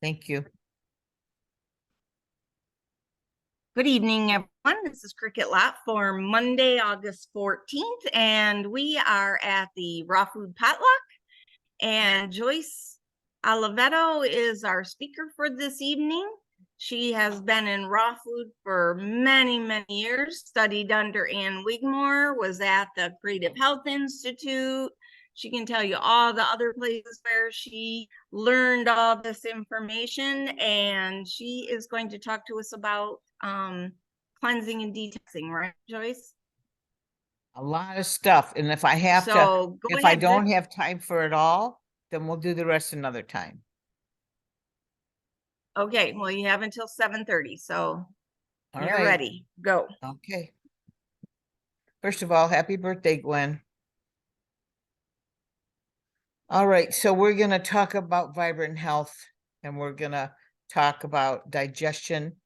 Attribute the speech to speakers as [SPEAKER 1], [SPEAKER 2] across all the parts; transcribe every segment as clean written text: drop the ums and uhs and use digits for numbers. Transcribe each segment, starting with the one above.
[SPEAKER 1] Thank you.
[SPEAKER 2] Good evening, everyone. This is Cricket Lot for Monday, August 14th, and we are at the Raw Food Potluck. And Joyce Oliveto is our speaker for this evening. She has been in raw food for many, many years, studied under Ann Wigmore, was at the Creative Health Institute. She can tell you all the other places where she learned all this information, and she is going to talk to us about cleansing and detoxing, right, Joyce?
[SPEAKER 1] A lot of stuff. And if I have to,
[SPEAKER 2] So go
[SPEAKER 1] if I
[SPEAKER 2] ahead.
[SPEAKER 1] don't have time for it all, then we'll do the rest another time.
[SPEAKER 2] Okay, well, you have until 7:30, so
[SPEAKER 1] All
[SPEAKER 2] you're
[SPEAKER 1] right.
[SPEAKER 2] ready. Go.
[SPEAKER 1] Okay. First of all, happy birthday, Gwen. All right. So we're going to talk about vibrant health, and we're going to talk about digestion,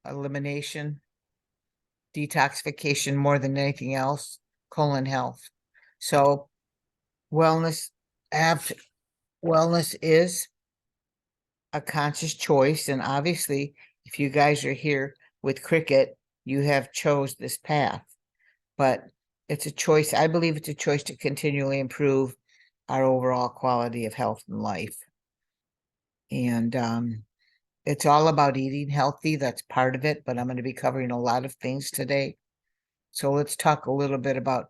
[SPEAKER 1] elimination, detoxification more than anything else, colon health. So wellness, wellness is a conscious choice. And obviously, if you guys are here with Cricket, you have chose this path. But it's a choice. I believe it's a choice to continually improve our overall quality of health and life. And it's all about eating healthy. That's part of it. But I'm going to be covering a lot of things today. So let's talk a little bit about,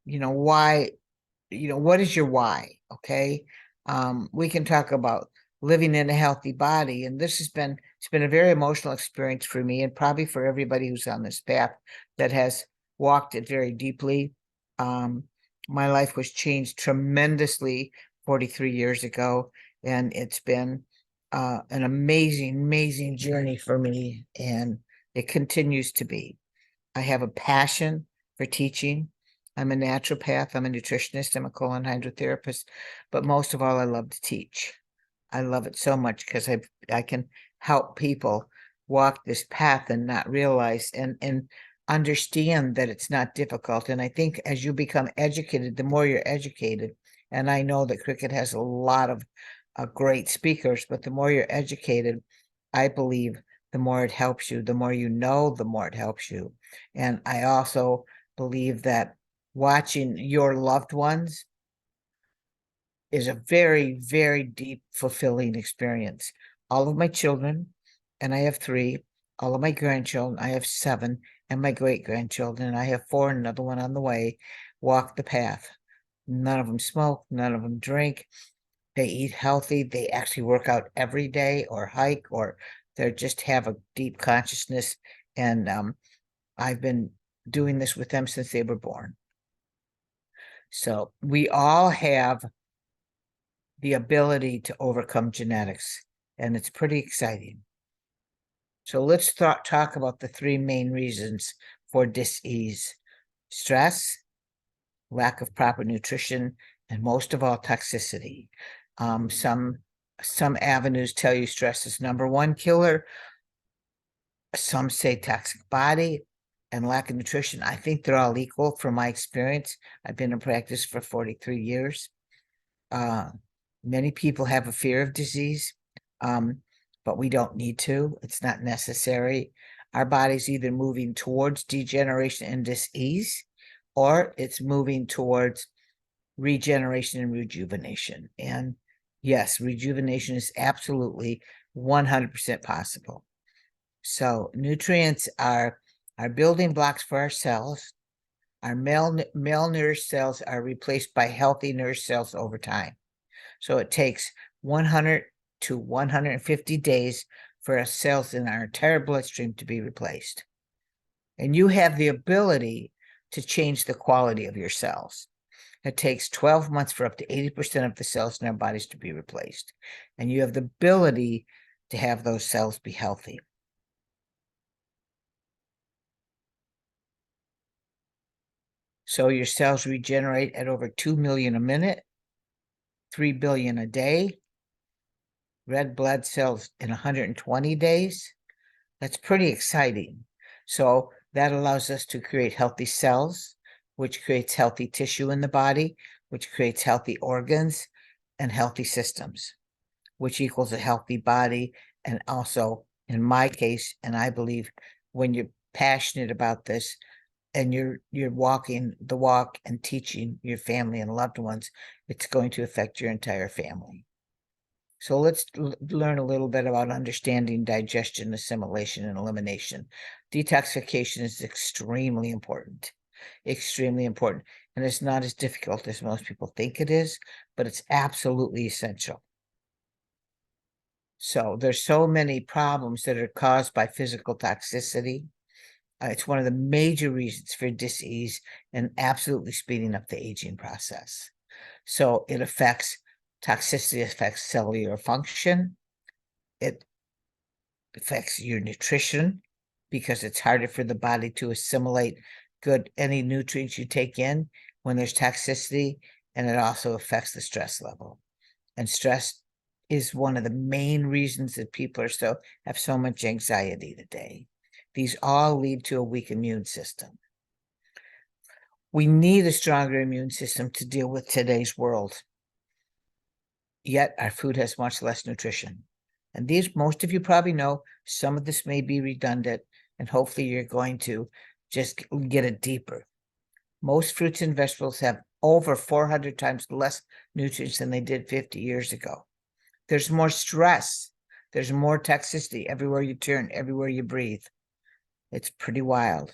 [SPEAKER 1] why, what is your why? Okay. We can talk about living in a healthy body. And it's been a very emotional experience for me, and probably for everybody who's on this path that has walked it very deeply. My life was changed tremendously 43 years ago, and it's been an amazing journey for me, and it continues to be. I have a passion for teaching. I'm a naturopath, I'm a nutritionist, I'm a colon hydrotherapist, but most of all, I love to teach. I love it so much because I can help people walk this path and not realize and understand that it's not difficult. And I think as you become educated, the more you're educated, and I know that Cricket has a lot of great speakers, but the more you're educated, I believe the more it helps you. The more you know, the more it helps you. And I also believe that watching your loved ones is a very deep, fulfilling experience. All of my children, and I have 3, all of my grandchildren, I have 7, and my great grandchildren, I have 4 and another one on the way, walk the path. None of them smoke, none of them drink. They eat healthy. They actually work out every day or hike, or they just have a deep consciousness. And I've been doing this with them since they were born. So we all have the ability to overcome genetics, and it's pretty exciting. So let's talk about the 3 main reasons for dis-ease: stress, lack of proper nutrition, and most of all, toxicity. Some avenues tell you stress is #1 killer. Some say toxic body and lack of nutrition. I think they're all equal from my experience. I've been in practice for 43 years. Many people have a fear of disease, but we don't need to. It's not necessary. Our body's either moving towards degeneration and dis-ease, or it's moving towards regeneration and rejuvenation. And yes, rejuvenation is absolutely 100% possible. So nutrients are building blocks for our cells. Our malnourished cells are replaced by healthy nourished cells over time. So it takes 100 to 150 days for our cells in our entire bloodstream to be replaced. And you have the ability to change the quality of your cells. It takes 12 months for up to 80% of the cells in our bodies to be replaced. And you have the ability to have those cells be healthy. So your cells regenerate at over 2 million a minute, 3 billion a day, red blood cells in 120 days. That's pretty exciting. So that allows us to create healthy cells, which creates healthy tissue in the body, which creates healthy organs and healthy systems. which equals a healthy body. And also, in my case, and I believe when you're passionate about this and you're walking the walk and teaching your family and loved ones, it's going to affect your entire family. So let's learn a little bit about understanding digestion, assimilation, and elimination. Detoxification is extremely important, and it's not as difficult as most people think it is, but it's absolutely essential. So there's so many problems that are caused by physical toxicity. It's one of the major reasons for disease and absolutely speeding up the aging process. So toxicity affects cellular function. It affects your nutrition because it's harder for the body to assimilate any nutrients you take in when there's toxicity, and it also affects the stress level. And stress is one of the main reasons that people have so much anxiety today. These all lead to a weak immune system. We need a stronger immune system to deal with today's world. Yet our food has much less nutrition. And most of you probably know, some of this may be redundant, and hopefully you're going to just get it deeper. Most fruits and vegetables have over 400 times less nutrients than they did 50 years ago. There's more stress. There's more toxicity everywhere you turn, everywhere you breathe. It's pretty wild.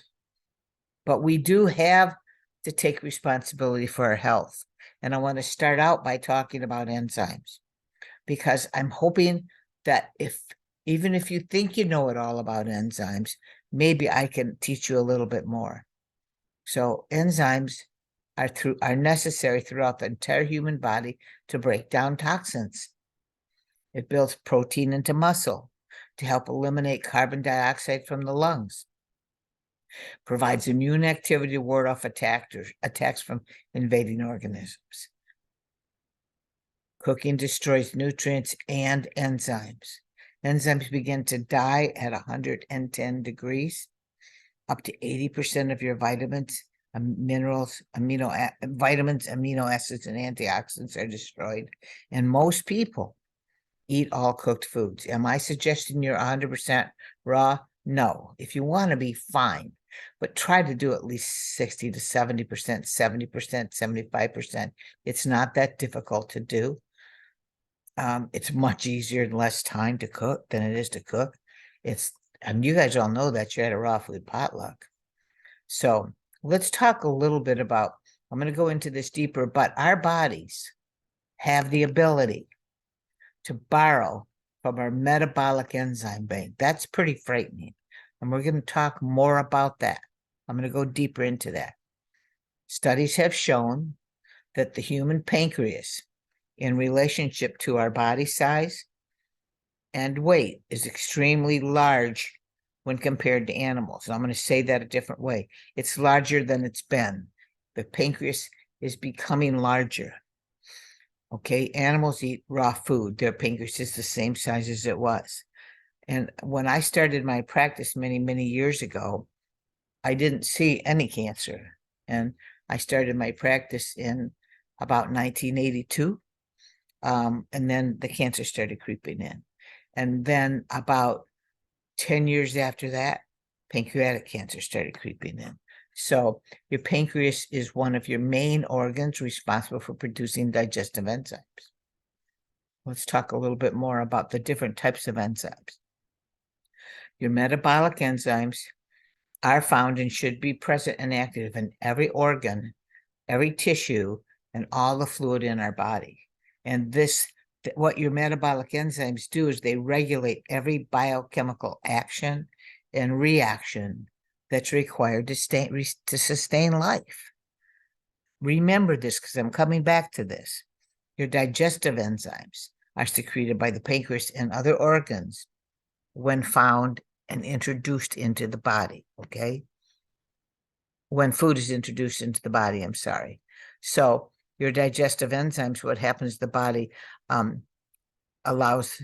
[SPEAKER 1] But we do have to take responsibility for our health. And I want to start out by talking about enzymes, because I'm hoping that even if you think you know it all about enzymes, maybe I can teach you a little bit more. So enzymes are necessary throughout the entire human body to break down toxins. It builds protein into muscle to help eliminate carbon dioxide from the lungs. Provides immune activity to ward off attacks from invading organisms. Cooking destroys nutrients and enzymes. Enzymes begin to die at 110 degrees. Up to 80% of your vitamins, minerals, vitamins, amino acids, and antioxidants are destroyed. And most people eat all cooked foods. Am I suggesting you're 100% raw? No. If you want to be, fine. But try to do at least 60 to 70%, 70%, 75%. It's not that difficult to do. It's much easier and less time to cook than it is to cook. And you guys all know that you're at a raw food potluck. So let's talk a little bit about, I'm going to go into this deeper, but our bodies have the ability to borrow from our metabolic enzyme bank. That's pretty frightening. And we're going to talk more about that. I'm going to go deeper into that. Studies have shown that the human pancreas, in relationship to our body size and weight, is extremely large when compared to animals. And I'm going to say that a different way. It's larger than it's been. The pancreas is becoming larger. Okay, animals eat raw food. Their pancreas is the same size as it was. And when I started my practice many, many years ago, I didn't see any cancer. And I started my practice in about 1982. And then the cancer started creeping in. And then about 10 years after that, pancreatic cancer started creeping in. So your pancreas is one of your main organs responsible for producing digestive enzymes. Let's talk a little bit more about the different types of enzymes. Your metabolic enzymes are found and should be present and active in every organ, every tissue, and all the fluid in our body. And what your metabolic enzymes do is they regulate every biochemical action and reaction that's required to sustain life. Remember this, because I'm coming back to this. Your digestive enzymes are secreted by the pancreas and other organs when found and introduced into the body, okay? When food is introduced into the body, I'm sorry. So your digestive enzymes, what happens, the body allows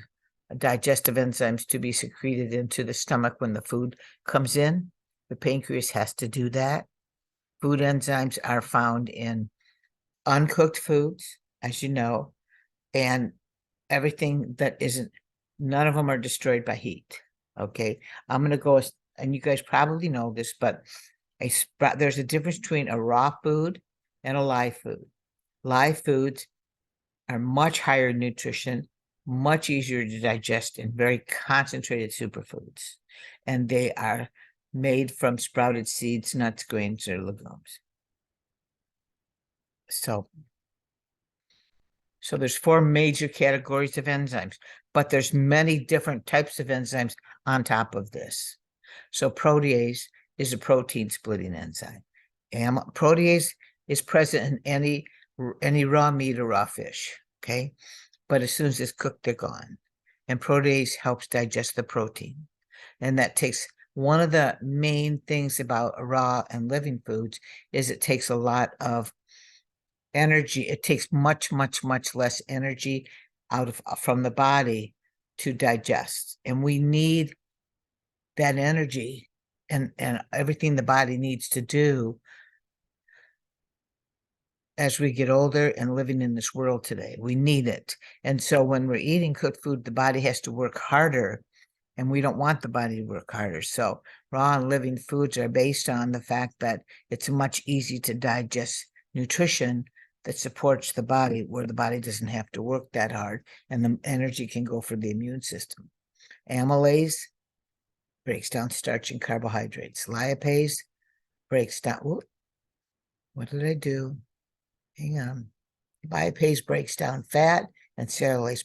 [SPEAKER 1] digestive enzymes to be secreted into the stomach when the food comes in. The pancreas has to do that. Food enzymes are found in uncooked foods, as you know, and everything that isn't, none of them are destroyed by heat. Okay, I'm gonna go, and you guys probably know this, but there's a difference between a raw food and a live food. Live foods are much higher nutrition, much easier to digest, and very concentrated superfoods. And they are made from sprouted seeds, nuts, grains, or legumes. So there's 4 major categories of enzymes, but there's many different types of enzymes on top of this. So protease is a protein splitting enzyme. Protease is present in any raw meat or raw fish, okay? But as soon as it's cooked, they're gone. And protease helps digest the protein. And that takes, one of the main things about raw and living foods is it takes a lot of energy. It takes much less energy from the body to digest, and we need that energy and everything the body needs to do as we get older and living in this world today. We need it. And so when we're eating cooked food, the body has to work harder, and we don't want the body to work harder. So raw and living foods are based on the fact that it's much easier to digest nutrition that supports the body, where the body doesn't have to work that hard, and the energy can go for the immune system. Amylase breaks down starch and carbohydrates. Lipase breaks down, what did I do? Hang on. Lipase breaks down fat, and cellulase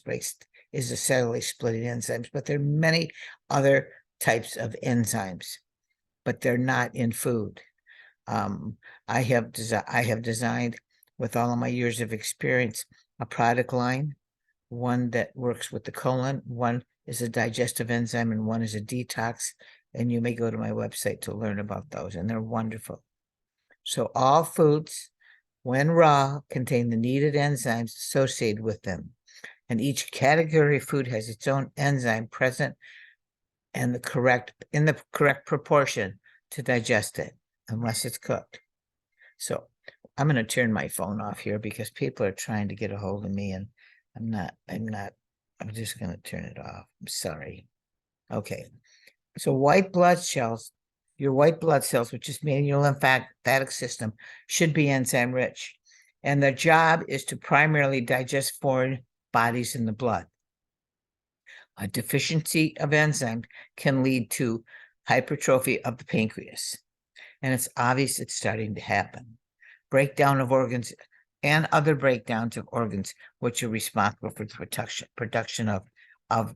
[SPEAKER 1] is the cellulase splitting enzymes, but there are many other types of enzymes, but they're not in food. I have designed, with all of my years of experience, a product line, one that works with the colon, one is a digestive enzyme, and one is a detox. And you may go to my website to learn about those, and they're wonderful. So all foods, when raw, contain the needed enzymes associated with them. And each category of food has its own enzyme present and in the correct proportion to digest it, unless it's cooked. So I'm going to turn my phone off here because people are trying to get a hold of me, and I'm just going to turn it off. I'm sorry. Okay. So your white blood cells, which is made in your lymphatic system, should be enzyme rich. And their job is to primarily digest foreign bodies in the blood. A deficiency of enzymes can lead to hypertrophy of the pancreas. And it's obvious it's starting to happen. Breakdown of organs and other breakdowns of organs, which are responsible for the production of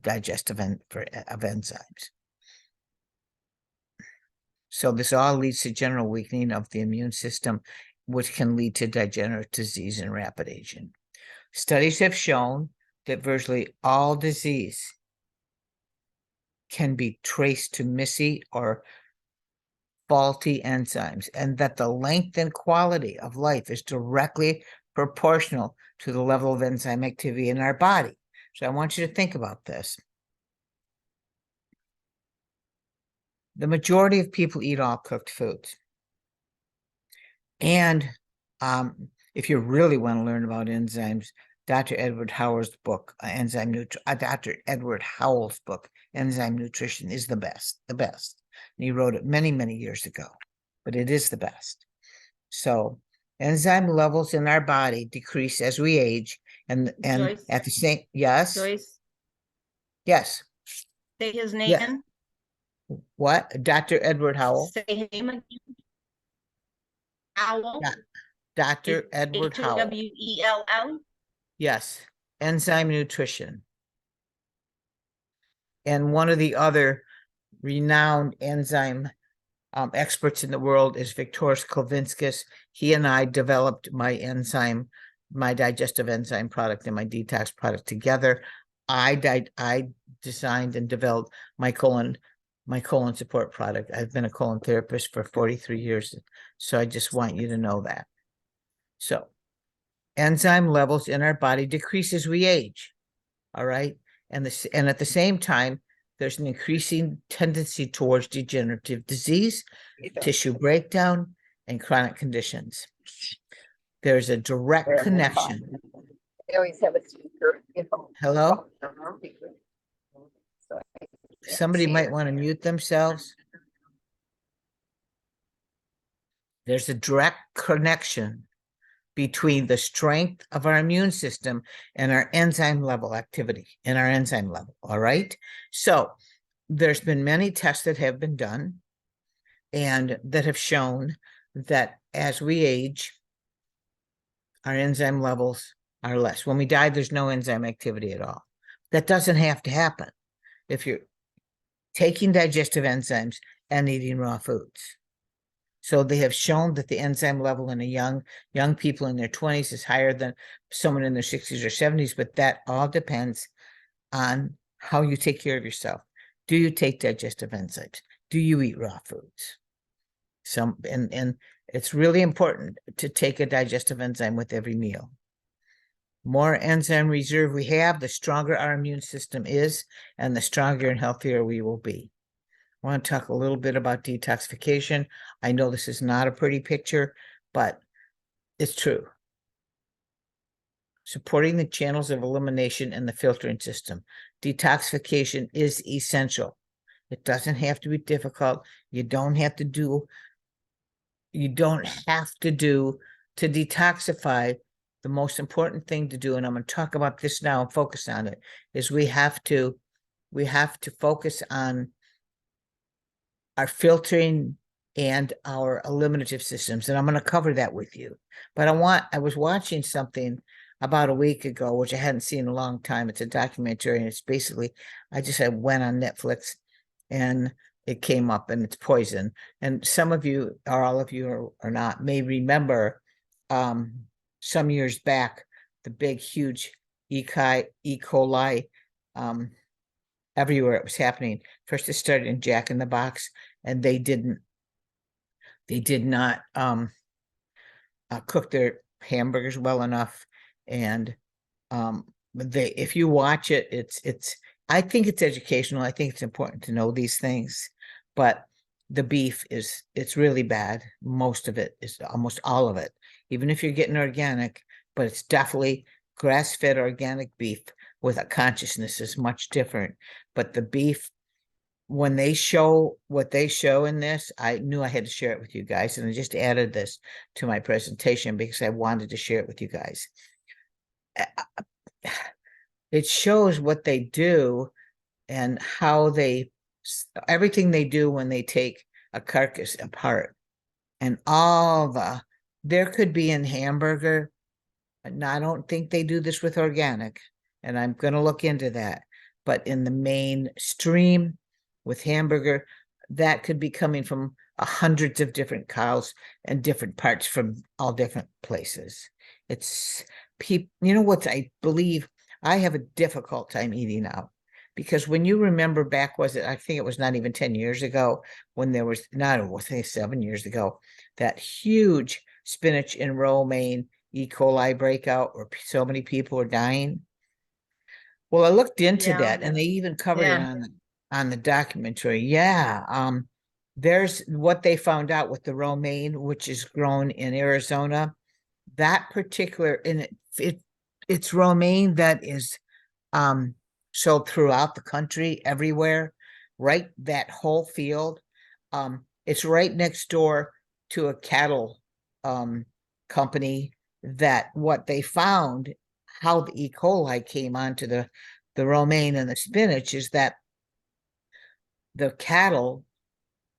[SPEAKER 1] digestive enzymes. So this all leads to general weakening of the immune system, which can lead to degenerative disease and rapid aging. Studies have shown that virtually all disease can be traced to missing or faulty enzymes, and that the length and quality of life is directly proportional to the level of enzyme activity in our body. So I want you to think about this. The majority of people eat all cooked foods. And if you really want to learn about enzymes, Dr. Edward Howell's book, Dr. Edward Howell's book, Enzyme Nutrition, is the best. And he wrote it many years ago, but it is the best. So enzyme levels in our body decrease as we age, and
[SPEAKER 2] Joyce?
[SPEAKER 1] at the same, yes,
[SPEAKER 2] Joyce,
[SPEAKER 1] yes,
[SPEAKER 2] say his name.
[SPEAKER 1] yeah. What? Dr. Edward Howell?
[SPEAKER 2] Say his name again. Howell.
[SPEAKER 1] Dr. Edward Howell.
[SPEAKER 2] Howell.
[SPEAKER 1] Yes, Enzyme Nutrition. And one of the other renowned enzyme experts in the world is Viktoras Kulvinskas. He and I developed my digestive enzyme product and my detox product together. I designed and developed my colon support product. I've been a colon therapist for 43 years, so I just want you to know that. So enzyme levels in our body decrease as we age, all right? And at the same time, there's an increasing tendency towards degenerative disease, tissue breakdown, and chronic conditions. There's a direct connection
[SPEAKER 3] They always have a speaker, you know.
[SPEAKER 1] Hello?
[SPEAKER 3] So I can't
[SPEAKER 1] Somebody
[SPEAKER 3] see
[SPEAKER 1] might
[SPEAKER 3] her.
[SPEAKER 1] want to mute themselves. There's a direct connection between the strength of our immune system and our enzyme level activity and our enzyme level. All right. So there's been many tests that have been done and that have shown that as we age, our enzyme levels are less. When we die, there's no enzyme activity at all. That doesn't have to happen if you're taking digestive enzymes and eating raw foods. So they have shown that the enzyme level in a young people in their 20s is higher than someone in their 60s or 70s, but that all depends on how you take care of yourself. Do you take digestive enzymes? Do you eat raw foods? And it's really important to take a digestive enzyme with every meal. More enzyme reserve we have, the stronger our immune system is, and the stronger and healthier we will be. I want to talk a little bit about detoxification. I know this is not a pretty picture, but it's true. Supporting the channels of elimination and the filtering system. Detoxification is essential. It doesn't have to be difficult. You don't have to do to detoxify. The most important thing to do, and I'm going to talk about this now and focus on it, is we have to focus on our filtering and our eliminative systems. And I'm going to cover that with you. But I was watching something about a week ago, which I hadn't seen in a long time. It's a documentary, and it's basically, I went on Netflix and it came up, and it's poison. And some of you, or all of you or not, may remember some years back, the big, huge E. coli everywhere it was happening. First it started in Jack in the Box, and they did not cook their hamburgers well enough. And if you watch it, it's I think it's educational. I think it's important to know these things, but the beef it's really bad. Most of it is, almost all of it, even if you're getting organic, but it's definitely grass-fed organic beef with a consciousness is much different. But the beef, when they show what they show in this, I knew I had to share it with you guys. And I just added this to my presentation because I wanted to share it with you guys. It shows what they do and how everything they do when they take a carcass apart, and there could be in hamburger. And I don't think they do this with organic, and I'm going to look into that. But in the mainstream with hamburger, that could be coming from hundreds of different cows and different parts from all different places. It's people, I believe I have a difficult time eating out, because when you remember back, I think it was not even 10 years ago, when there was, not, we'll say 7 years ago, that huge spinach and romaine E. coli breakout where so many people were dying. Well, I looked into that, and they even covered it on the documentary. Yeah. There's what they found out with the romaine, which is grown in Arizona. That particular, and it's romaine that is sold throughout the country, everywhere, right? That whole field. It's right next door to a cattle company, that what they found, how the E. coli came onto the romaine and the spinach, is that the cattle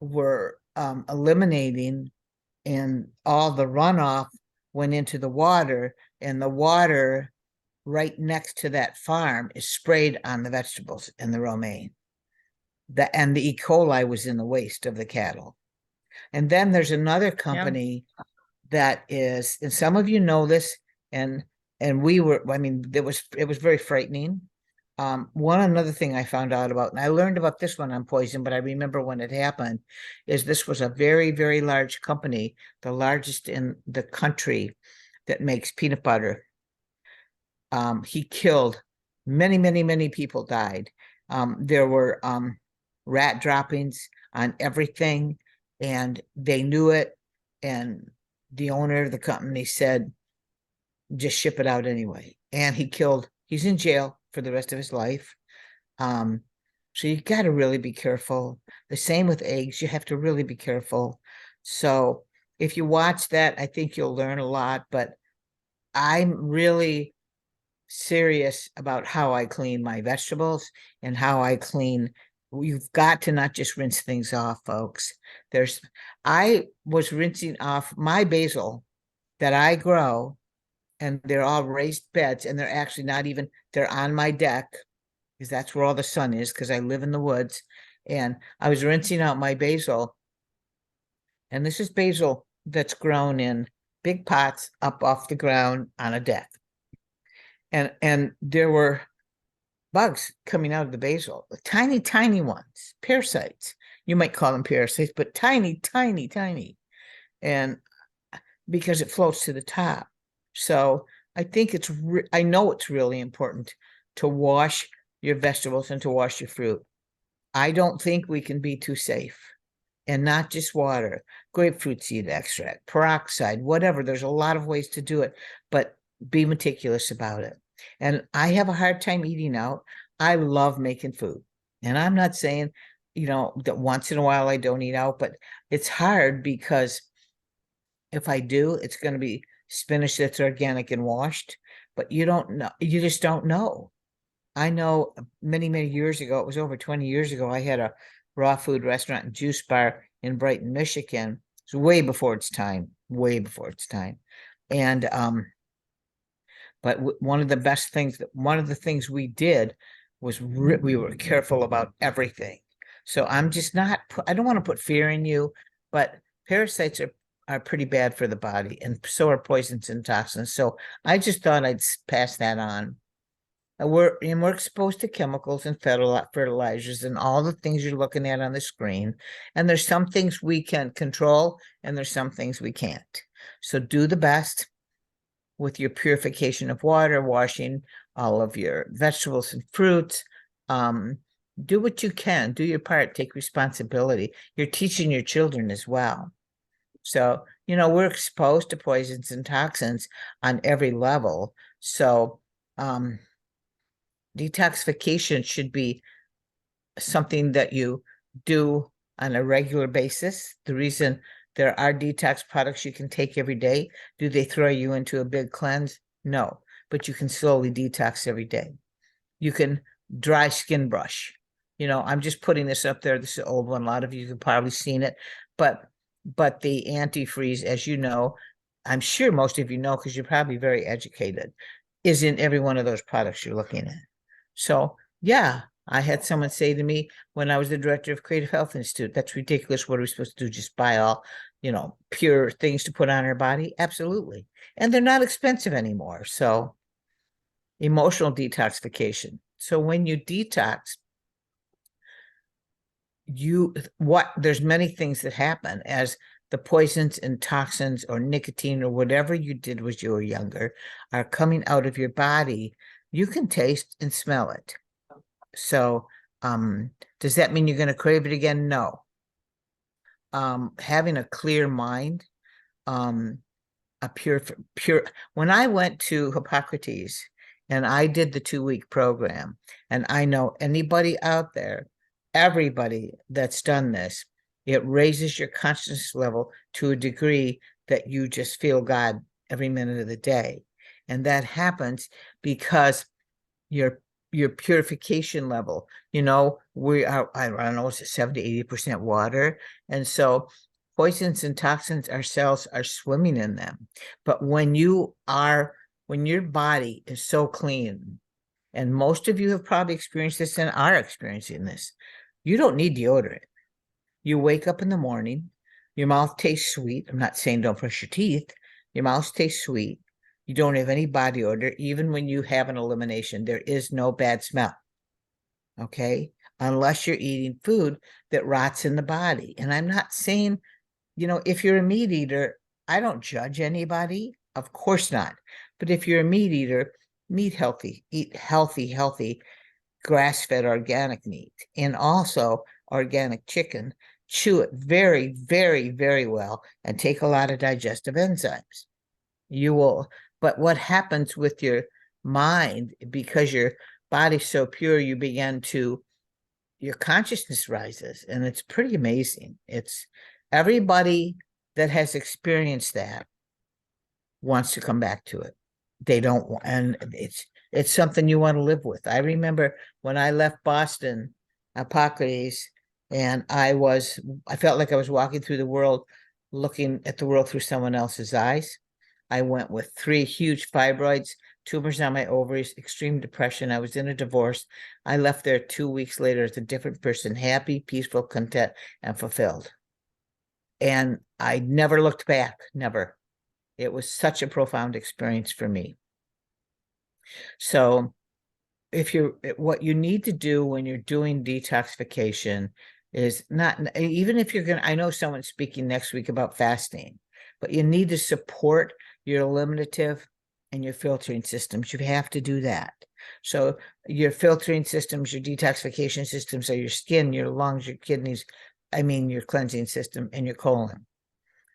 [SPEAKER 1] were eliminating, and all the runoff went into the water, and the water right next to that farm is sprayed on the vegetables and the romaine. And the E. coli was in the waste of the cattle. And then there's another company that is, and some of you know this, and it was very frightening. Another thing I found out about, and I learned about this one on poison, but I remember when it happened, is this was a very, very large company, the largest in the country, that makes peanut butter. He killed many, many, many people died. There were rat droppings on everything, and they knew it. And the owner of the company said, just ship it out anyway. And he's in jail for the rest of his life. So you got to really be careful. The same with eggs. You have to really be careful. So if you watch that, I think you'll learn a lot, but I'm really serious about how I clean my vegetables and how I clean. You've got to not just rinse things off, folks. I was rinsing off my basil that I grow, and they're all raised beds, and they're actually not even, they're on my deck because that's where all the sun is, because I live in the woods. And I was rinsing out my basil, and this is basil that's grown in big pots up off the ground on a deck. And there were bugs coming out of the basil, tiny, tiny ones, parasites. You might call them parasites, but tiny, tiny, tiny. And because it floats to the top. So I think I know it's really important to wash your vegetables and to wash your fruit. I don't think we can be too safe. And not just water, grapefruit seed extract, peroxide, whatever. There's a lot of ways to do it, but be meticulous about it. And I have a hard time eating out. I love making food. And I'm not saying, that once in a while I don't eat out, but it's hard because if I do, it's going to be spinach that's organic and washed, but you just don't know. I know many, many years ago, it was over 20 years ago, I had a raw food restaurant and juice bar in Brighton, Michigan. It's way before its time, way before its time. And, but one of the things we did was we were careful about everything. So I don't want to put fear in you, but parasites are pretty bad for the body, and so are poisons and toxins. So I just thought I'd pass that on. We're exposed to chemicals and fertilizers and all the things you're looking at on the screen. And there's some things we can control and there's some things we can't. So do the best with your purification of water, washing all of your vegetables and fruits. Do what you can, do your part, take responsibility. You're teaching your children as well. So, we're exposed to poisons and toxins on every level. So, detoxification should be something that you do on a regular basis. The reason there are detox products you can take every day, do they throw you into a big cleanse? No, but you can slowly detox every day. You can dry skin brush. I'm just putting this up there. This is an old one. A lot of you have probably seen it, but the antifreeze, as you know, I'm sure most of you know, because you're probably very educated, is in every one of those products you're looking at. So yeah, I had someone say to me when I was the director of Creative Health Institute, that's ridiculous. What are we supposed to do? Just buy all, pure things to put on our body? Absolutely. And they're not expensive anymore. So emotional detoxification. So when you detox, there's many things that happen as the poisons and toxins or nicotine or whatever you did when you were younger are coming out of your body. You can taste and smell it. So, does that mean you're going to crave it again? No. Having a clear mind, a pure, when I went to Hippocrates and I did the 2-week program, and I know anybody out there, everybody that's done this, it raises your consciousness level to a degree that you just feel God every minute of the day. And that happens because your purification level, we are, I don't know, it's 70-80% water. And so poisons and toxins, our cells are swimming in them. But when your body is so clean, and most of you have probably experienced this and are experiencing this, you don't need deodorant. You wake up in the morning, your mouth tastes sweet. I'm not saying don't brush your teeth. Your mouth tastes sweet. You don't have any body odor. Even when you have an elimination, there is no bad smell. Okay? Unless you're eating food that rots in the body. And I'm not saying, if you're a meat eater, I don't judge anybody. Of course not. But if you're a meat eater, eat healthy, grass-fed organic meat, and also organic chicken. Chew it very, very, very well and take a lot of digestive enzymes. You will But what happens with your mind, because your body's so pure, you begin to, your consciousness rises, and it's pretty amazing. It's everybody that has experienced that wants to come back to it. They don't, and it's something you want to live with. I remember when I left Boston, Hippocrates, and I felt like I was walking through the world, looking at the world through someone else's eyes. I went with 3 huge fibroids, tumors on my ovaries, extreme depression. I was in a divorce. I left there 2 weeks later as a different person, happy, peaceful, content, and fulfilled. And I never looked back, never. It was such a profound experience for me. So what you need to do when you're doing detoxification is not, even if you're I know someone's speaking next week about fasting, but you need to support your eliminative and your filtering systems. You have to do that. So your filtering systems, your detoxification systems are your skin, your lungs, your kidneys, your cleansing system, and your colon.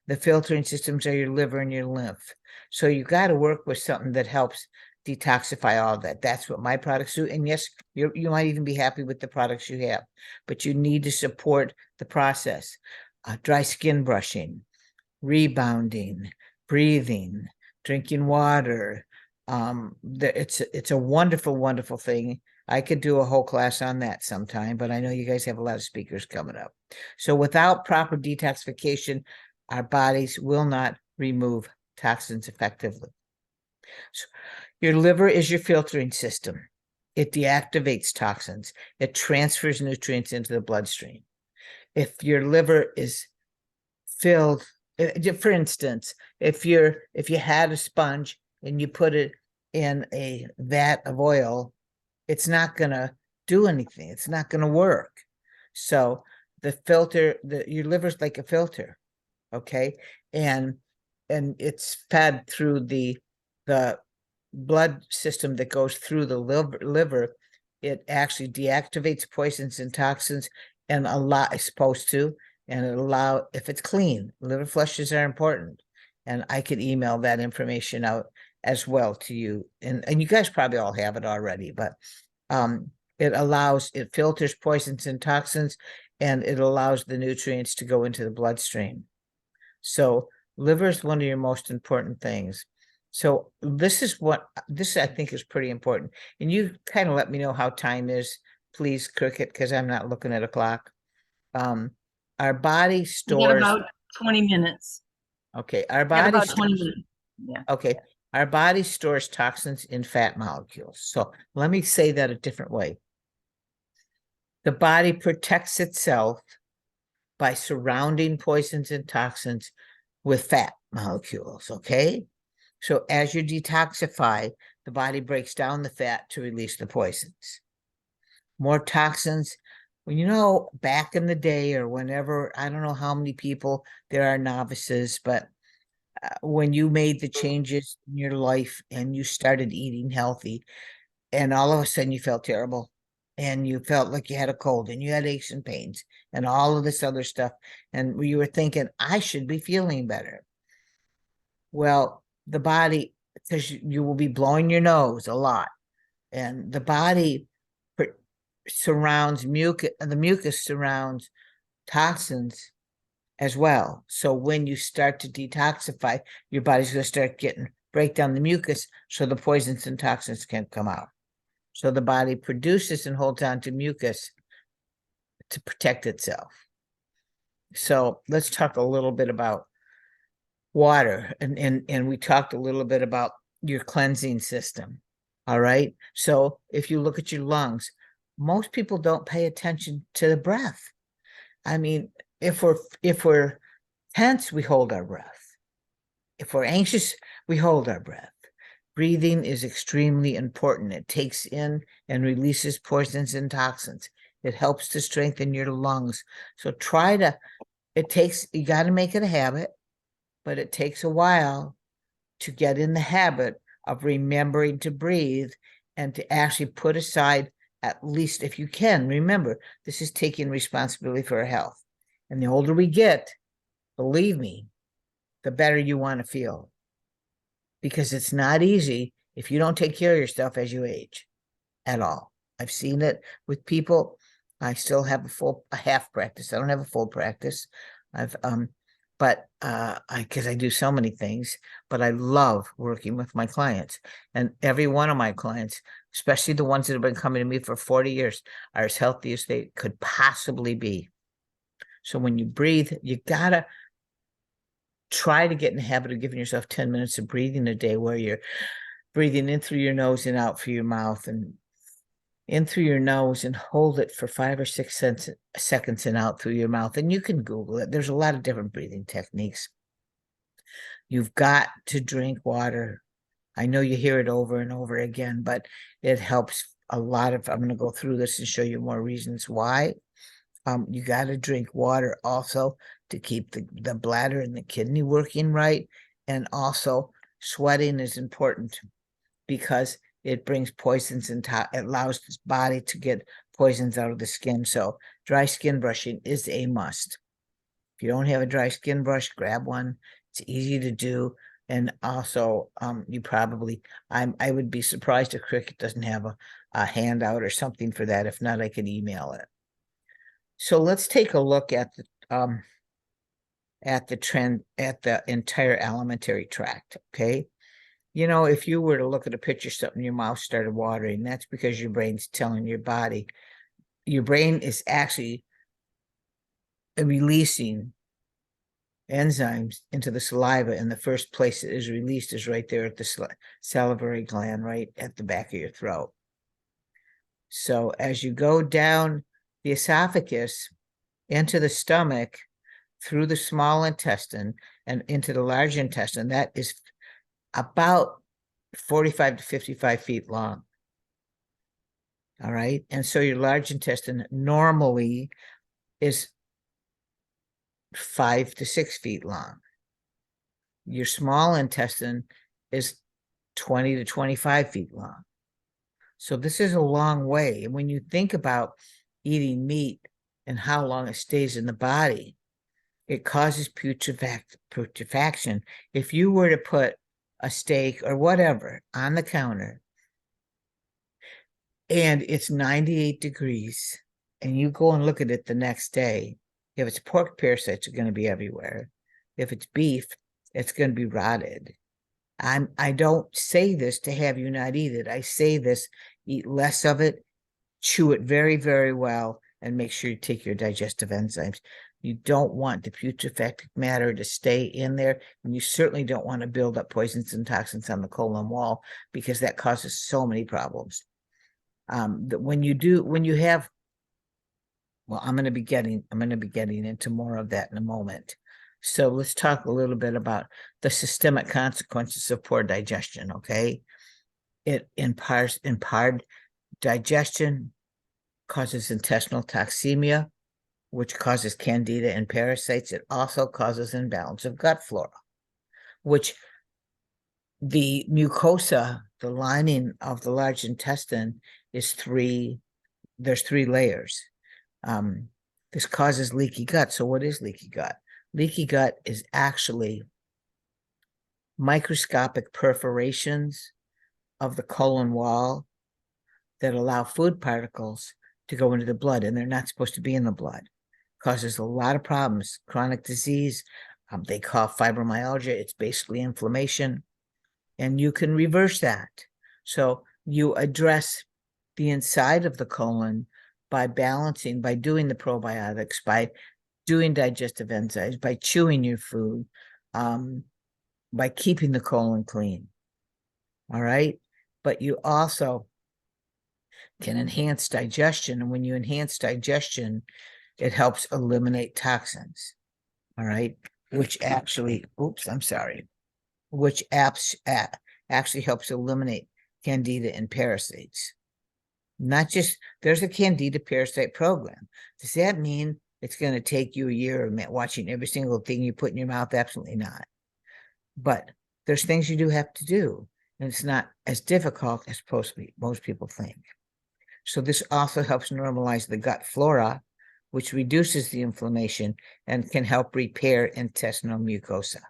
[SPEAKER 1] The filtering systems are your liver and your lymph. So you got to work with something that helps detoxify all that. That's what my products do. And yes, you might even be happy with the products you have, but you need to support the process. Dry skin brushing, rebounding, breathing, drinking water. It's a wonderful, wonderful thing. I could do a whole class on that sometime, but I know you guys have a lot of speakers coming up. So without proper detoxification, our bodies will not remove toxins effectively. So your liver is your filtering system. It deactivates toxins. It transfers nutrients into the bloodstream. If your liver is filled, for instance, if you had a sponge and you put it in a vat of oil, it's not going to do anything. It's not going to work. So the filter, your liver's like a filter, okay? And it's fed through the blood system that goes through the liver. It actually deactivates poisons and toxins, and is supposed to, and if it's clean. Liver flushes are important, and I could email that information out as well to you. And you guys probably all have it already, but it filters poisons and toxins, and it allows the nutrients to go into the bloodstream. So liver is one of your most important things. So this I think is pretty important. And you kind of let me know how time is, please, Cricket, because I'm not looking at a clock. Our body stores
[SPEAKER 2] about 20 minutes.
[SPEAKER 1] Okay, our body
[SPEAKER 2] about 20 minutes. Yeah.
[SPEAKER 1] Okay, our body stores toxins in fat molecules. So let me say that a different way. The body protects itself by surrounding poisons and toxins with fat molecules, okay? So as you detoxify, the body breaks down the fat to release the poisons. More toxins. Well, back in the day or whenever, I don't know how many people there are novices, but when you made the changes in your life and you started eating healthy, and all of a sudden you felt terrible and you felt like you had a cold and you had aches and pains and all of this other stuff, and you were thinking, I should be feeling better. Well, the body, because you will be blowing your nose a lot, and the body surrounds mucus, and the mucus surrounds toxins as well. So when you start to detoxify, your body's going to start break down the mucus so the poisons and toxins can't come out. So the body produces and holds on to mucus to protect itself. So let's talk a little bit about water, and we talked a little bit about your cleansing system. All right. So if you look at your lungs, most people don't pay attention to the breath. If we're tense, we hold our breath. If we're anxious, we hold our breath. Breathing is extremely important. It takes in and releases poisons and toxins. It helps to strengthen your lungs. So you got to make it a habit, but it takes a while to get in the habit of remembering to breathe and to actually put aside, at least if you can, remember, this is taking responsibility for our health. And the older we get, believe me, the better you want to feel. because it's not easy if you don't take care of yourself as you age at all. I've seen it with people. I still have a half practice. I don't have a full practice. Because I do so many things, but I love working with my clients, and every one of my clients, especially the ones that have been coming to me for 40 years, are as healthy as they could possibly be. So when you breathe, you gotta try to get in the habit of giving yourself 10 minutes of breathing a day, where you're breathing in through your nose and out through your mouth, and in through your nose and hold it for 5 or 6 seconds and out through your mouth. And you can Google it. There's a lot of different breathing techniques. You've got to drink water. I know you hear it over and over again, but it helps a lot. I'm going to go through this and show you more reasons why. You got to drink water also to keep the bladder and the kidney working right. And also sweating is important because it brings poisons and it allows the body to get poisons out of the skin. So dry skin brushing is a must. If you don't have a dry skin brush, grab one. It's easy to do. And also, I would be surprised if Cricket doesn't have a handout or something for that. If not, I can email it. So let's take a look at the entire alimentary tract. Okay. You know, if you were to look at a picture, something, your mouth started watering, that's because your brain's telling your body. Your brain is actually releasing enzymes into the saliva, and the first place it is released is right there at the salivary gland, right at the back of your throat. So as you go down the esophagus into the stomach, through the small intestine and into the large intestine, that is about 45 to 55 feet long. All right. And so your large intestine normally is 5 to 6 feet long. Your small intestine is 20 to 25 feet long. So this is a long way. And when you think about eating meat and how long it stays in the body, it causes putrefaction. If you were to put a steak or whatever on the counter and it's 98 degrees and you go and look at it the next day, if it's pork, parasites are going to be everywhere. If it's beef, it's going to be rotted. I don't say this to have you not eat it. I say this, eat less of it, chew it very, very well, and make sure you take your digestive enzymes. You don't want the putrefact matter to stay in there, and you certainly don't want to build up poisons and toxins on the colon wall, because that causes so many problems. I'm going to be getting into more of that in a moment. So let's talk a little bit about the systemic consequences of poor digestion. Okay, it impairs digestion, causes intestinal toxemia, which causes candida and parasites. It also causes imbalance of gut flora, which the mucosa, the lining of the large intestine, there's 3 layers. This causes leaky gut. So what is leaky gut? Leaky gut is actually microscopic perforations of the colon wall that allow food particles to go into the blood, and they're not supposed to be in the blood. Causes a lot of problems, chronic disease. They call fibromyalgia. It's basically inflammation, and you can reverse that. So you address the inside of the colon by balancing, by doing the probiotics, by doing digestive enzymes, by chewing your food, by keeping the colon clean. All right. But you also can enhance digestion. And when you enhance digestion, it helps eliminate toxins. All right. Which actually actually helps eliminate candida and parasites. Not just, there's a candida parasite program. Does that mean it's going to take you a year of watching every single thing you put in your mouth? Absolutely not. But there's things you do have to do, and it's not as difficult as most people think. So this also helps normalize the gut flora, which reduces the inflammation and can help repair intestinal mucosa.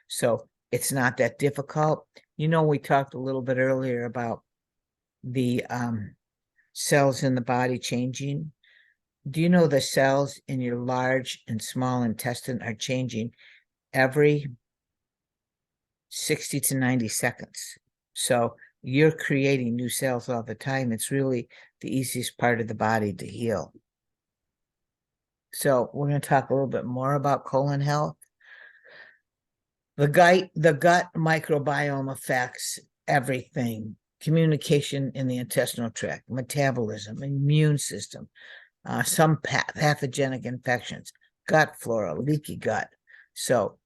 [SPEAKER 1] So it's not that difficult. we talked a little bit earlier about the cells in the body changing. Do you know the cells in your large and small intestine are changing every 60 to 90 seconds? So you're creating new cells all the time. It's really the easiest part of the body to heal. So we're going to talk a little bit more about colon health. The gut microbiome affects everything: communication in the intestinal tract, metabolism, immune system, some pathogenic infections, gut flora, leaky gut. So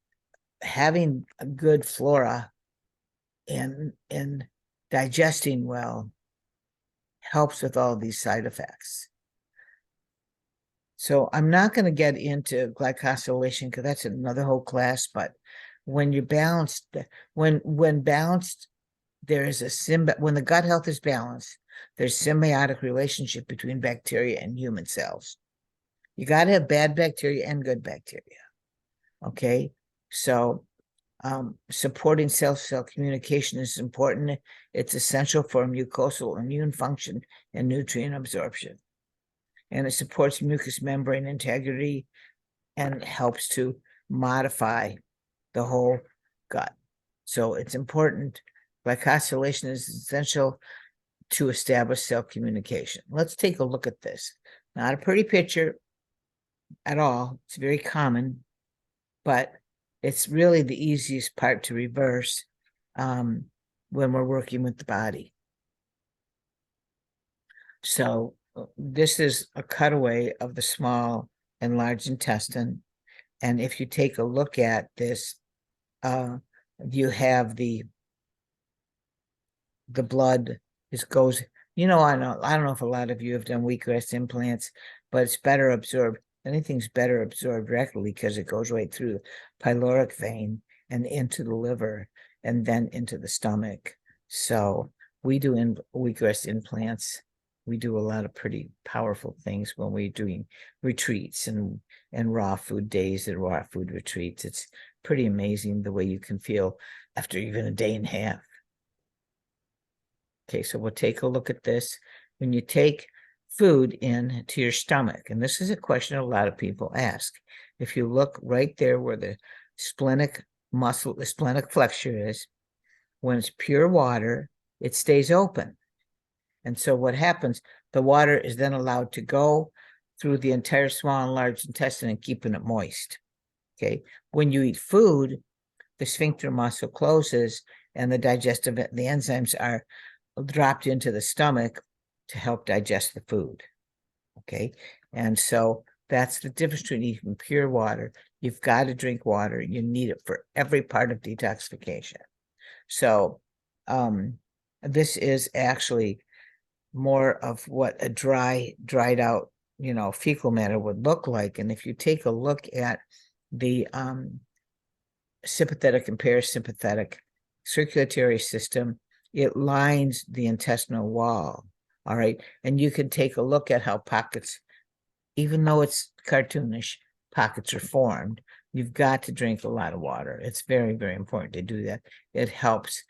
[SPEAKER 1] having a good flora and digesting well helps with all these side effects. So I'm not going to get into glycosylation because that's another whole class, but when you're balanced, when balanced, there is when the gut health is balanced, there's symbiotic relationship between bacteria and human cells. You got to have bad bacteria and good bacteria. Okay. So supporting cell-to-cell communication is important. It's essential for mucosal immune function and nutrient absorption. And it supports mucous membrane integrity and helps to modify the whole gut. So it's important. Glycosylation is essential to establish cell communication. Let's take a look at this. Not a pretty picture at all. It's very common, but it's really the easiest part to reverse when we're working with the body. So this is a cutaway of the small and large intestine. And if you take a look at this, you have the blood. This goes, I don't know if a lot of you have done wheatgrass implants, but it's better absorbed. Anything's better absorbed directly because it goes right through the pyloric vein and into the liver and then into the stomach. So we do wheatgrass implants. We do a lot of pretty powerful things when we're doing retreats and raw food days and raw food retreats. It's pretty amazing the way you can feel after even a day and a half. Okay, so we'll take a look at this. When you take food into your stomach, and this is a question a lot of people ask. If you look right there where the splenic muscle, the splenic flexure is, when it's pure water, it stays open. And so what happens, the water is then allowed to go through the entire small and large intestine and keeping it moist. Okay, when you eat food, the sphincter muscle closes and the enzymes are dropped into the stomach to help digest the food. Okay, and so that's the difference between eating pure water. You've got to drink water. You need it for every part of detoxification. So this is actually more of what a dried out, fecal matter would look like. And if you take a look at the sympathetic and parasympathetic circulatory system, it lines the intestinal wall. All right. And you can take a look at how pockets, even though it's cartoonish, pockets are formed. You've got to drink a lot of water. It's very, very important to do that. It helps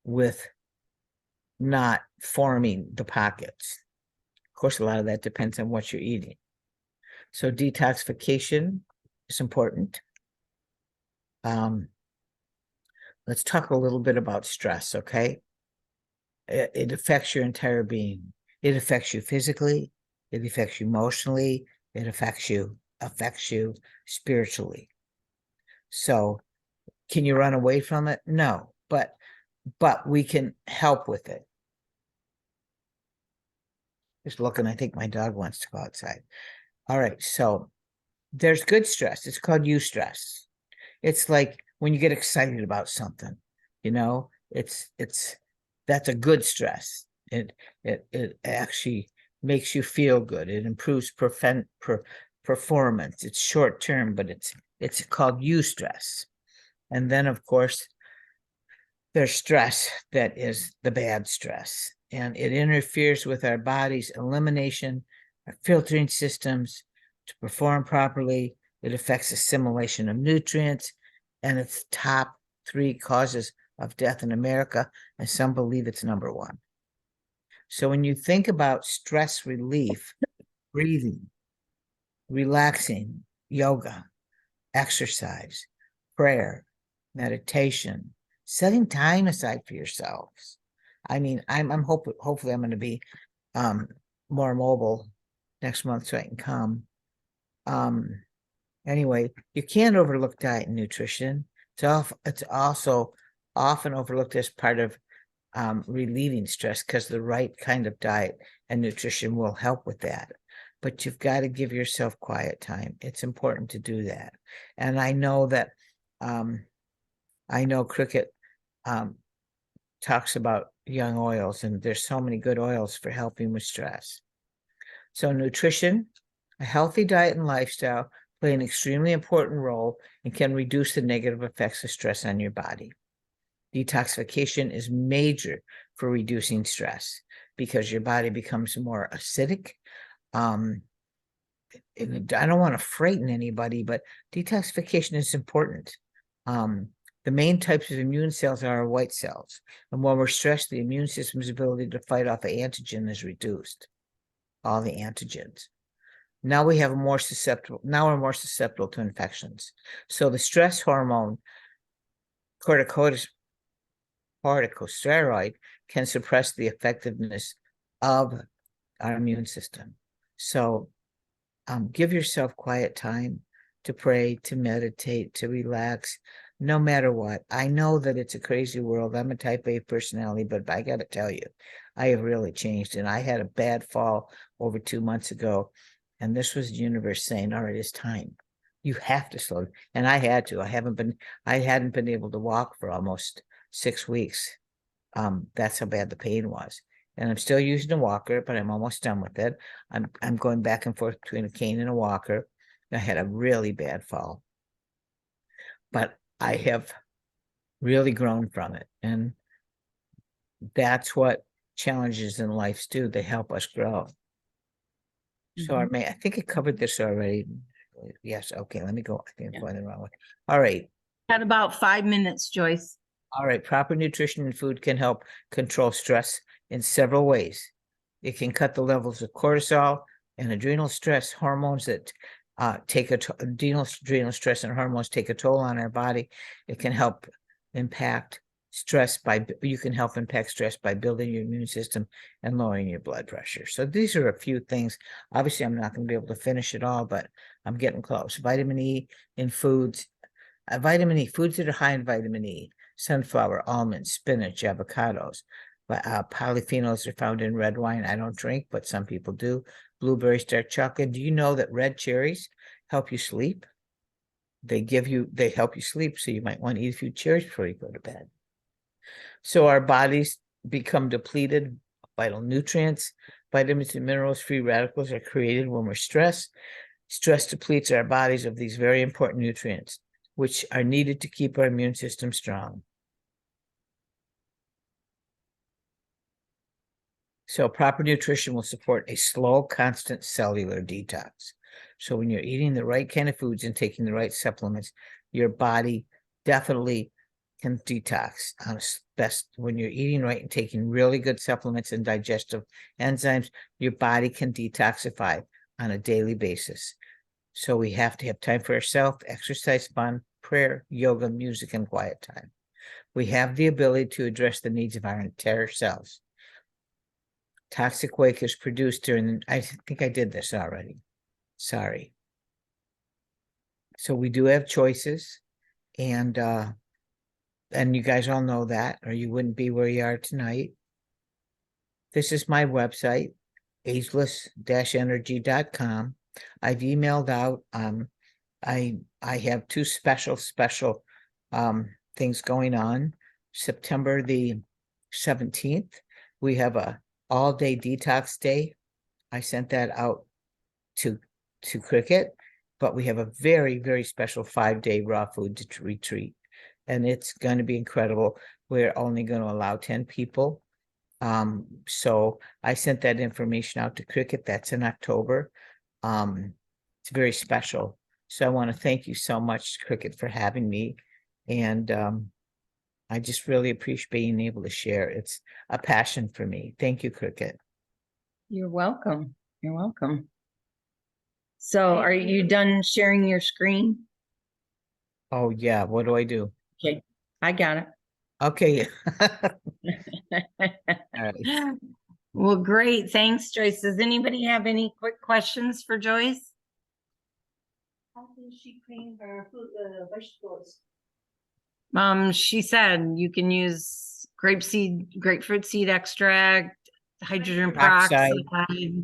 [SPEAKER 1] with not forming the pockets. Of course, a lot of that depends on what you're eating. So detoxification is important. Let's talk a little bit about stress, okay? It affects your entire being. It affects you physically, it affects you emotionally, it affects you spiritually. So can you run away from it? No, but we can help with it. Just looking, I think my dog wants to go outside. All right, so there's good stress. It's called eustress. It's like when you get excited about something, that's a good stress. It actually makes you feel good. It improves performance. It's short term, but it's called eustress. And then of course there's stress that is the bad stress, and it interferes with our body's elimination, our filtering systems to perform properly. It affects assimilation of nutrients, and it's top 3 causes of death in America, and some believe it's number 1. So when you think about stress relief, breathing, relaxing, yoga, exercise, prayer, meditation, setting time aside for yourselves. I mean, hopefully I'm going to be more mobile next month so I can come. Anyway, you can't overlook diet and nutrition. It's also often overlooked as part of relieving stress, because the right kind of diet and nutrition will help with that. But you've got to give yourself quiet time. It's important to do that. And I know that Cricket talks about young oils, and there's so many good oils for helping with stress. So nutrition, a healthy diet and lifestyle play an extremely important role and can reduce the negative effects of stress on your body. Detoxification is major for reducing stress because your body becomes more acidic. I don't want to frighten anybody, but detoxification is important. The main types of immune cells are white cells. And when we're stressed, the immune system's ability to fight off an antigen is reduced. All the antigens. Now we're more susceptible to infections. So the stress hormone, corticosteroid, can suppress the effectiveness of our immune system. So give yourself quiet time to pray, to meditate, to relax, no matter what. I know that it's a crazy world. I'm a type A personality, but I got to tell you, I have really changed. And I had a bad fall over 2 months ago. And this was the universe saying, all right, it's time. You have to slow. And I had to. I hadn't been able to walk for almost 6 weeks. That's how bad the pain was. And I'm still using a walker, but I'm almost done with it. I'm going back and forth between a cane and a walker. I had a really bad fall, but I have really grown from it. And that's what challenges in life do. They help us grow. So I think I covered this already. Yes. Okay. Let me go. I think I'm going the wrong way. All right.
[SPEAKER 2] Got about 5 minutes, Joyce.
[SPEAKER 1] All right. Proper nutrition and food can help control stress in several ways. It can cut the levels of cortisol and adrenal stress hormones that adrenal stress and hormones take a toll on our body. It can help impact stress by building your immune system and lowering your blood pressure. So these are a few things. Obviously, I'm not going to be able to finish it all, but I'm getting close. Vitamin E in foods. Foods that are high in vitamin E: sunflower, almonds, spinach, avocados. Polyphenols are found in red wine. I don't drink, but some people do. Blueberries, dark chocolate. Do you know that red cherries help you sleep? They help you sleep, so you might want to eat a few cherries before you go to bed. So our bodies become depleted of vital nutrients. Vitamins and minerals, free radicals are created when we're stressed. Stress depletes our bodies of these very important nutrients, which are needed to keep our immune system strong. So proper nutrition will support a slow, constant cellular detox. So when you're eating the right kind of foods and taking the right supplements, your body definitely can detox. Best when you're eating right and taking really good supplements and digestive enzymes, your body can detoxify on a daily basis. So we have to have time for ourselves, exercise, fun, prayer, yoga, music, and quiet time. We have the ability to address the needs of our entire selves. Toxic waste is produced I think I did this already. Sorry. So we do have choices, and you guys all know that, or you wouldn't be where you are tonight. This is my website, ageless-energy.com. I've emailed out. I have 2 special things going on. September the 17th, we have a all-day detox day. I sent that out to Cricket, but we have a very, very special 5-day raw food retreat, and it's going to be incredible. We're only going to allow 10 people. So I sent that information out to Cricket. That's in October. It's very special. So I want to thank you so much, Cricket, for having me. And I just really appreciate being able to share. It's a passion for me. Thank you, Cricket.
[SPEAKER 2] You're welcome. You're welcome. So are you done sharing your screen?
[SPEAKER 1] Oh, yeah. What do I do?
[SPEAKER 2] Okay, I got it.
[SPEAKER 1] Okay. All right.
[SPEAKER 2] Well, great. Thanks, Joyce. Does anybody have any quick questions for Joyce?
[SPEAKER 3] How can she clean her food, vegetables?
[SPEAKER 2] She said you can use grapefruit seed extract, hydrogen
[SPEAKER 1] Peroxide.
[SPEAKER 2] peroxide.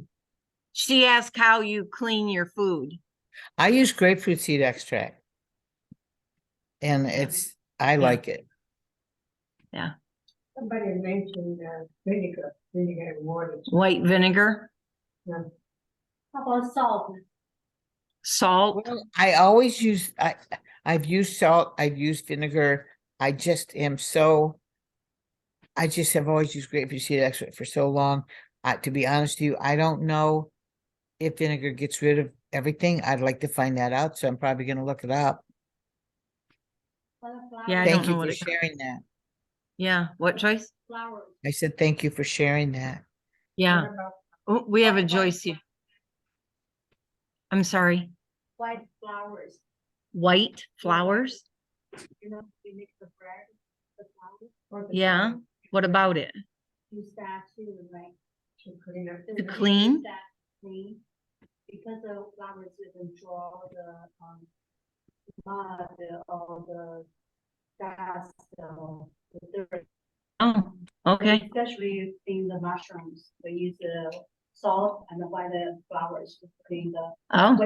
[SPEAKER 2] She asked how you clean your food.
[SPEAKER 1] I use grapefruit seed extract. And I like it.
[SPEAKER 2] Yeah.
[SPEAKER 3] Somebody mentioned vinegar and water.
[SPEAKER 2] White vinegar,
[SPEAKER 3] How about salt?
[SPEAKER 2] salt.
[SPEAKER 1] Well, I always use, I've used salt, I've used vinegar. I just have always used grapefruit seed extract for so long. To be honest with you, I don't know if vinegar gets rid of everything. I'd like to find that out, so I'm probably gonna look it up.
[SPEAKER 2] Yeah, I
[SPEAKER 1] Thank
[SPEAKER 2] don't
[SPEAKER 1] you
[SPEAKER 2] know
[SPEAKER 1] for
[SPEAKER 2] what it.
[SPEAKER 1] sharing that.
[SPEAKER 2] Yeah, what, Joyce?
[SPEAKER 3] Flowers.
[SPEAKER 1] I said, thank you for sharing that.
[SPEAKER 2] Yeah.
[SPEAKER 3] What about
[SPEAKER 2] Oh, we have a Joyce here. I'm sorry.
[SPEAKER 3] white flowers?
[SPEAKER 2] White flowers?
[SPEAKER 3] You know, we make the bread, the flowers. Or the
[SPEAKER 2] Yeah.
[SPEAKER 3] flour.
[SPEAKER 2] What about it?
[SPEAKER 3] Use that too, right? To clean up.
[SPEAKER 2] To clean?
[SPEAKER 3] Use that clean. Because the flowers doesn't draw the mud or the dust or the dirt.
[SPEAKER 2] Oh, okay.
[SPEAKER 3] Especially in the mushrooms, we use the salt and the white flowers to clean the
[SPEAKER 2] Oh,
[SPEAKER 3] the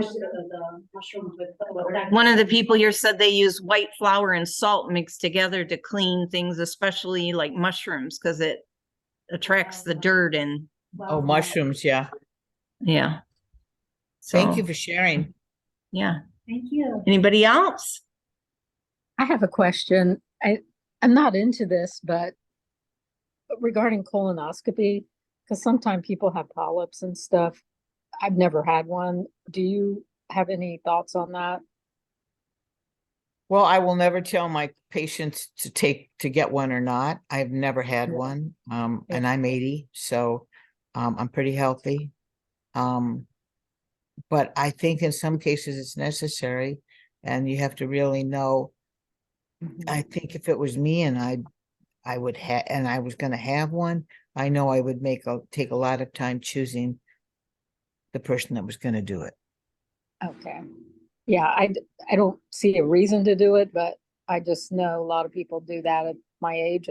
[SPEAKER 3] mushrooms with that.
[SPEAKER 2] one of the people here said they use white flour and salt mixed together to clean things, especially like mushrooms, because it attracts the dirt and
[SPEAKER 1] Oh, mushrooms, yeah.
[SPEAKER 2] yeah.
[SPEAKER 1] Thank you
[SPEAKER 2] So,
[SPEAKER 1] for sharing.
[SPEAKER 2] yeah.
[SPEAKER 3] Thank you.
[SPEAKER 2] Anybody else?
[SPEAKER 4] I have a question. I'm not into this, but regarding colonoscopy, because sometimes people have polyps and stuff. I've never had one. Do you have any thoughts on that?
[SPEAKER 1] Well, I will never tell my patients to get one or not. I've never had
[SPEAKER 4] Yeah.
[SPEAKER 1] one. And I'm 80, so I'm pretty healthy. But I think in some cases it's necessary, and you have to really know. I think if it was me and I would have, and I was going to have one, I know I would take a lot of time choosing the person that was going to do it.
[SPEAKER 4] Okay. Yeah, I don't see a reason to do it, but I just know a lot of people do that at my age,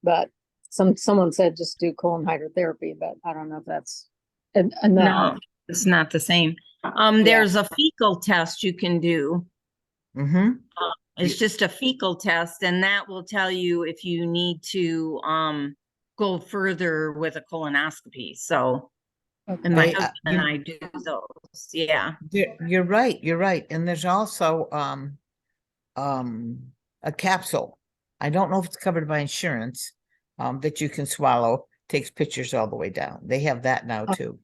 [SPEAKER 4] but someone said just do colon hydrotherapy, but I don't know if that's enough.
[SPEAKER 2] No, it's not the same. There's a fecal test you can do.
[SPEAKER 1] Mm-hmm.
[SPEAKER 2] It's just a fecal test, and that will tell you if you need to go further with a colonoscopy. So, and my
[SPEAKER 1] They,
[SPEAKER 2] husband and I do those. Yeah.
[SPEAKER 1] You're right. You're right. And there's also a capsule. I don't know if it's covered by insurance, that you can swallow, takes pictures all the way down. They have that now too.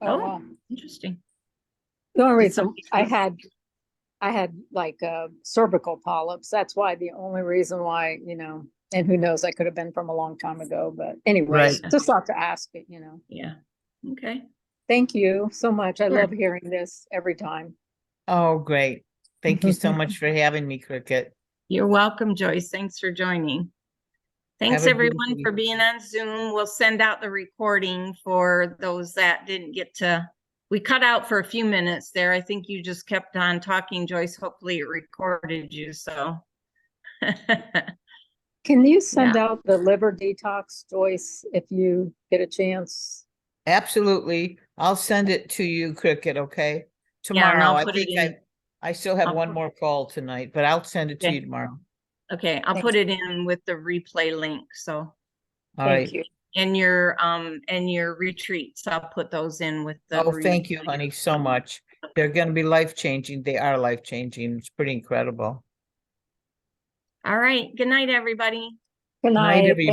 [SPEAKER 4] Oh,
[SPEAKER 2] Oh,
[SPEAKER 4] wow.
[SPEAKER 2] interesting.
[SPEAKER 4] The only
[SPEAKER 2] Did
[SPEAKER 4] reason
[SPEAKER 2] somebody
[SPEAKER 4] I had like cervical polyps. That's why the only reason why, and who knows, I could have been from a long time ago, but anyways,
[SPEAKER 1] Right.
[SPEAKER 4] just thought to ask it,
[SPEAKER 2] Yeah. Okay.
[SPEAKER 4] Thank you so much. I
[SPEAKER 2] Sure.
[SPEAKER 4] love hearing this every time.
[SPEAKER 1] Oh, great. Thank you so much for having me, Cricket.
[SPEAKER 2] You're welcome, Joyce. Thanks for joining. Thanks
[SPEAKER 1] Have a
[SPEAKER 2] everyone
[SPEAKER 1] beautiful
[SPEAKER 2] for being on Zoom. We'll send out the recording for those that didn't get to. We cut out for a few minutes there. I think you just kept on talking, Joyce. Hopefully it recorded you, so.
[SPEAKER 4] Can you send out the liver detox, Joyce, if you get a chance?
[SPEAKER 1] Absolutely. I'll send it to you, Cricket, okay?
[SPEAKER 2] Yeah, and
[SPEAKER 1] Tomorrow.
[SPEAKER 2] I'll
[SPEAKER 1] I
[SPEAKER 2] put it
[SPEAKER 1] think
[SPEAKER 2] in.
[SPEAKER 1] I still have
[SPEAKER 2] I'll
[SPEAKER 1] one
[SPEAKER 2] put-
[SPEAKER 1] more call tonight, but I'll send it to
[SPEAKER 2] Okay.
[SPEAKER 1] you tomorrow.
[SPEAKER 2] Okay, I'll put it in with the replay link, so.
[SPEAKER 1] All
[SPEAKER 4] Thank
[SPEAKER 1] right.
[SPEAKER 4] you.
[SPEAKER 2] And your retreats, I'll put those in with the.
[SPEAKER 1] Oh, thank you, honey, so much. They're going to be life-changing. They are life-changing. It's pretty incredible.
[SPEAKER 2] All right, good night, everybody.
[SPEAKER 4] Good
[SPEAKER 1] Night,
[SPEAKER 4] night.
[SPEAKER 1] everybody.